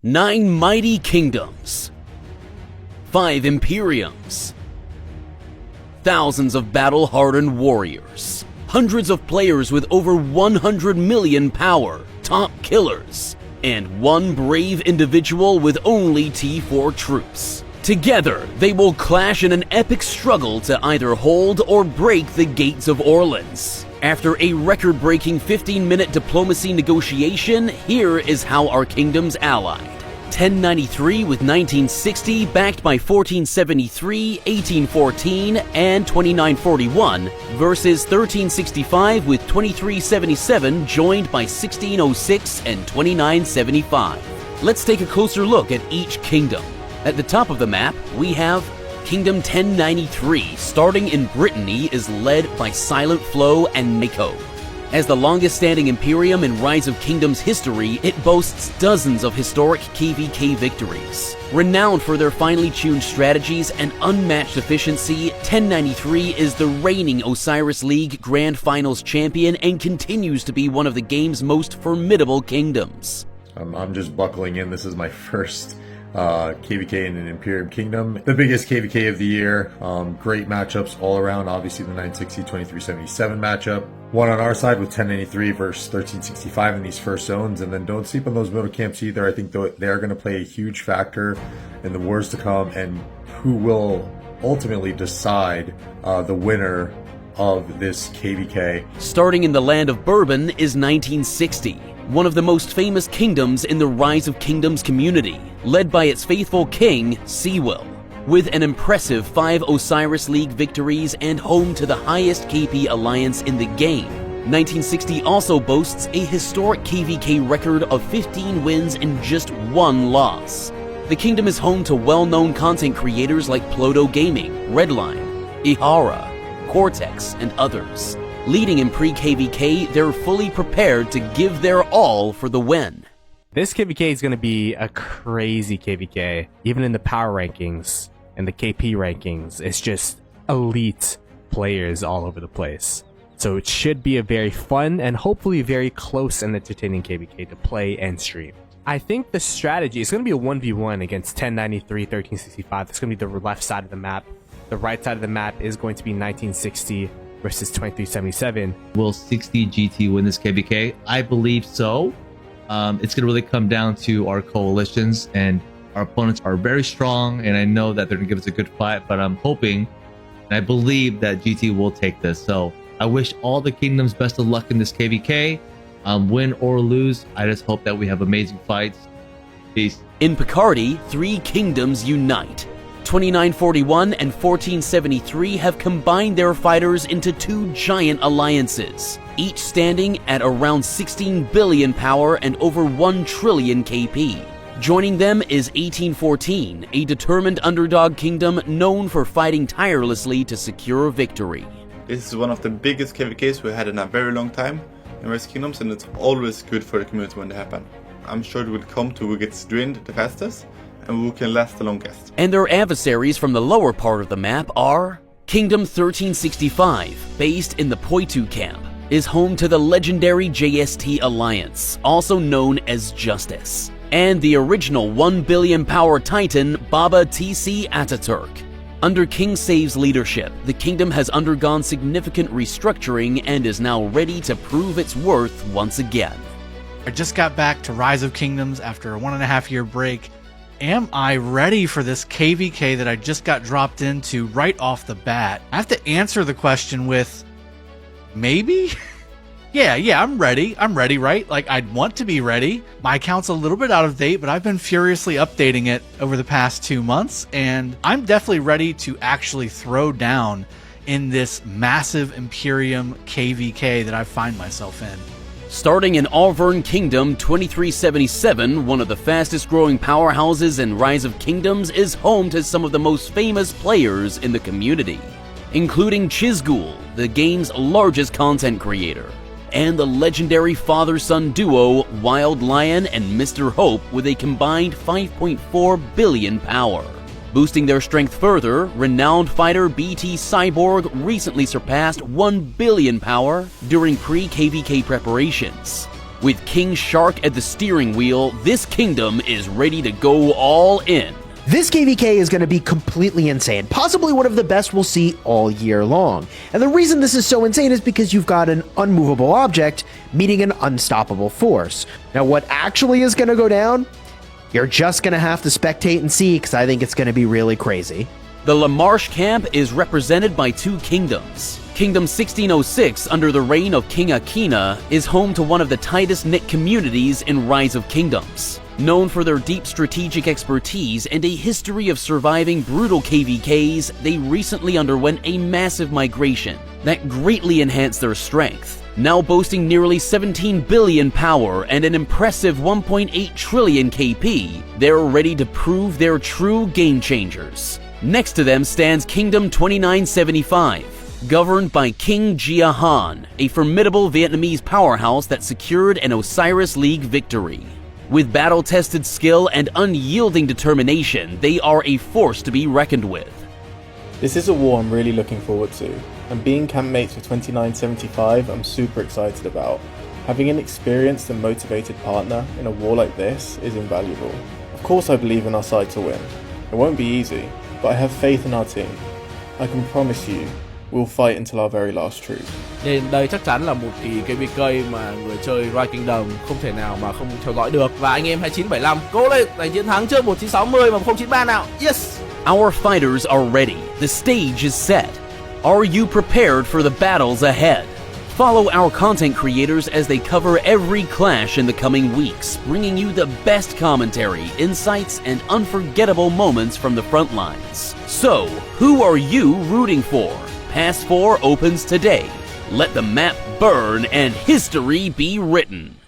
9 mighty kingdoms, 5 imperiums, thousands of battle-hardened warriors, hundreds of players with over 100 million power, top killers, and one brave individual with only T4 troops. Together, they will clash in an epic struggle to either hold or break the gates of Orleans. After a record-breaking 15-minute diplomacy negotiation, here is how our kingdoms allied. 1093 with 1960, backed by 1473, 1814, and 2941, versus 1365 with 2377, joined by 1606 and 2975. Let's take a closer look at each kingdom. At the top of the map, we have Kingdom 1093, starting in Brittany, is led by Silent Flow and Mako. As the longest-standing Imperium in Rise of Kingdoms history, it boasts dozens of historic KvK victories. Renowned for their finely tuned strategies and unmatched efficiency, 1093 is the reigning Osiris League Grand Finals champion and continues to be one of the game's most formidable kingdoms. I'm just buckling in. This is my first KvK in an Imperium Kingdom. The biggest KvK of the year. Great matchups all around. Obviously the 960-2377 matchup. One on our side with 1093 versus 1365 in these first zones. And then don't sleep on those middle camps either. I think they are going to play a huge factor in the wars to come and who will ultimately decide the winner of this KvK. Starting in the land of Bourbon is 1960. One of the most famous kingdoms in the Rise of Kingdoms community, led by its faithful king, Sewell. With an impressive 5 Osiris League victories and home to the highest KP alliance in the game, 1960 also boasts a historic KvK record of 15 wins and just 1 loss. The kingdom is home to well-known content creators like Plodo Gaming, Redline, Ihara, Cortex, and others. Leading in pre-KvK, they're fully prepared to give their all for the win. This KvK is going to be a crazy KvK. Even in the power rankings and the KP rankings, it's just elite players all over the place. So it should be a very fun and hopefully very close and entertaining KvK to play and stream. I think the strategy is going to be a 1v1 against 1093, 1365. That's going to be the left side of the map. The right side of the map is going to be 1960 versus 2377. Will 60 GT win this KvK? I believe so. It's going to really come down to our coalitions, and our opponents are very strong, and I know that they're going to give us a good fight, but I'm hoping and I believe that GT will take this. So I wish all the kingdoms best of luck in this KvK. Win or lose, I just hope that we have amazing fights. Peace. In Picardy, 3 kingdoms unite. 2941 and 1473 have combined their fighters into 2 giant alliances, each standing at around 16 billion power and over 1 trillion KP. Joining them is 1814, a determined underdog kingdom known for fighting tirelessly to secure victory. This is one of the biggest KvKs we had in a very long time in Rise of Kingdoms, and it's always good for the community when they happen. I'm sure it will come to who gets drained the fastest and who can last the longest. And their adversaries from the lower part of the map are Kingdom 1365, based in the Poitou camp, is home to the legendary JST Alliance, also known as Justice, and the original 1 billion power titan Baba TC Ataturk. Under King Save's leadership, the kingdom has undergone significant restructuring and is now ready to prove its worth once again. I just got back to Rise of Kingdoms after a 1.5-year break. Am I ready for this KvK that I just got dropped into right off the bat? I have to answer the question with maybe? Yeah, I'm ready. I'm ready, right? Like, I'd want to be ready. My account's a little bit out of date, but I've been furiously updating it over the past 2 months, and I'm definitely ready to actually throw down in this massive Imperium KvK that I find myself in. Starting in Auvergne Kingdom 2377, one of the fastest growing powerhouses in Rise of Kingdoms, is home to some of the most famous players in the community, including Chizgul, the game's largest content creator, and the legendary father-son duo Wild Lion and Mr. Hope with a combined 5.4 billion power. Boosting their strength further, renowned fighter BT Cyborg recently surpassed 1 billion power during pre-KvK preparations. With King Shark at the steering wheel, this kingdom is ready to go all in. This KVK is going to be completely insane, possibly one of the best we'll see all year long. And the reason this is so insane is because you've got an unmovable object meeting an unstoppable force. Now, what actually is going to go down? You're just going to have to spectate and see, because I think it's going to be really crazy. The La Marche camp is represented by two kingdoms. Kingdom 1606, under the reign of King Akina, is home to one of the tightest-knit communities in Rise of Kingdoms. Known for their deep strategic expertise and a history of surviving brutal KVKs, they recently underwent a massive migration that greatly enhanced their strength. Now boasting nearly 17 billion power and an impressive 1.8 trillion KP, they're ready to prove they're true game changers. Next to them stands Kingdom 2975, governed by King Jia Han, a formidable Vietnamese powerhouse that secured an Osiris League victory. With battle-tested skill and unyielding determination, they are a force to be reckoned with. This is a war I'm really looking forward to, and being campmates with 2975 I'm super excited about. Having an experienced and motivated partner in a war like this is invaluable. Of course I believe in our side to win. It won't be easy, but I have faith in our team. I can promise you, we'll fight until our very last troop. Nên đây chắc chắn là một kỳ KVK mà người chơi Rise Kingdom không thể nào mà không theo dõi được. Và anh em 2975 cố lên giành chiến thắng trước 1960 mà 093 nào. Yes! Our fighters are ready. The stage is set. Are you prepared for the battles ahead? Follow our content creators as they cover every clash in the coming weeks, bringing you the best commentary, insights, and unforgettable moments from the front lines. So, who are you rooting for? Pass 4 opens today. Let the map burn and history be written.